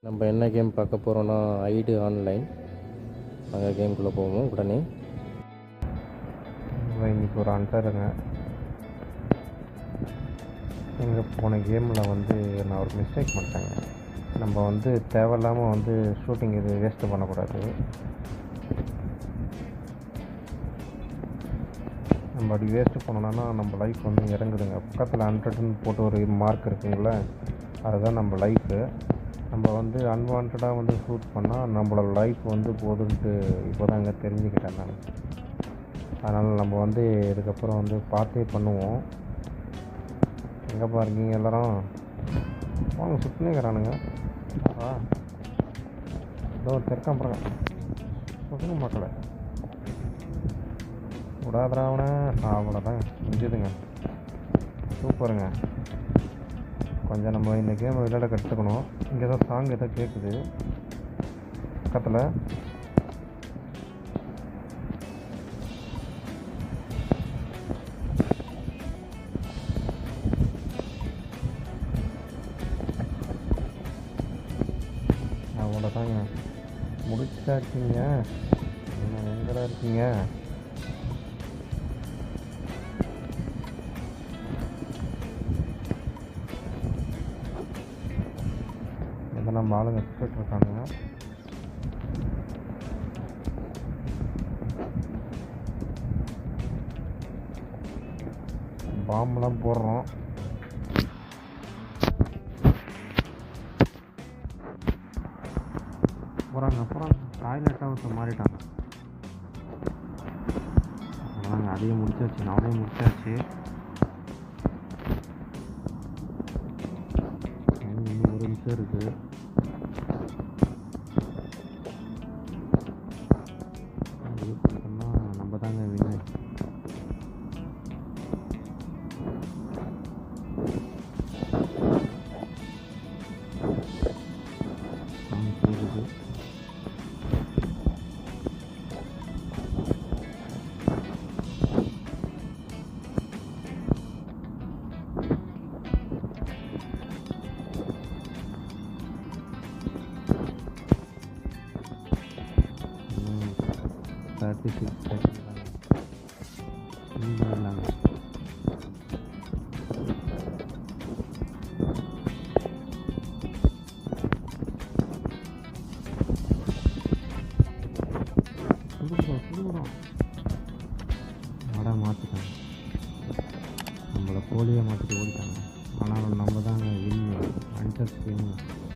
நம்ம என்ன கேம் பார்க்க போகிறோன்னா ஐடு ஆன்லைன். நாங்கள் கேம்குள்ளே போவோம் உடனே. இன்றைக்கி ஒரு அன்சருங்க. எங்கள் போன கேமில் நான் ஒரு மிஸ்டேக் பண்ணிட்டேங்க. நம்ம தேவையில்லாமல் ஷூட்டிங் இது வேஸ்ட்டு பண்ணக்கூடாது. நம்ம அப்படி வேஸ்ட்டு பண்ணோன்னா நம்ம லைஃப் இறங்குதுங்க. பக்கத்தில் 100ன்னு போட்டு ஒரு மார்க் இருக்குங்களே, அதுதான் நம்ம லைஃபு. நம்ம அன்வான்டாக ஷூட் பண்ணால் நம்மளோட லைஃப் போதுன்ட்டு இப்போ தாங்க தெரிஞ்சுக்கிட்டேன் நான். அதனால் நம்ம இதுக்கப்புறம் பார்த்தே பண்ணுவோம். எங்கே பாருங்க எல்லோரும் வாங்க சுற்றினேங்கிறானுங்க. ஏதோ ஒரு தெற்கான் பாருங்க, சுற்றுங்க மக்களை விடாதராவன. அவ்வளோதாங்க முடிஞ்சுதுங்க. சூப்பருங்க. கொஞ்சம் நம்ம இந்த கேமை விளையாட கற்றுக்கணும். இங்கே ஏதோ சாங் ஏதோ கேட்குது பக்கத்தில். அவ்வளோதாங்க முடிச்சாச்சுங்க. என்ன எங்கடா இருக்கீங்க? நம்ம ஆளுங்க சுற்றிட்டு இருக்கானுங்க. பாம்பெலாம் போடுறோம். போகிறாங்க டாய்லெட் ஹவுஸை மாறிட்டாங்க. அவ்வளோதாங்க, அதையும் முடிச்சாச்சு, நாளையும் முடிச்சாச்சு. இன்னும் ஒரு நிமிஷம் இருக்குது. நம்ம தாங்க வின்னர். கேட்குது. மாற்றிட்டாங்க, நம்மளை கோழியை மாற்றிட்டு ஓடிட்டாங்க. ஆனாலும் நம்ம தாங்க வின். அன்சர்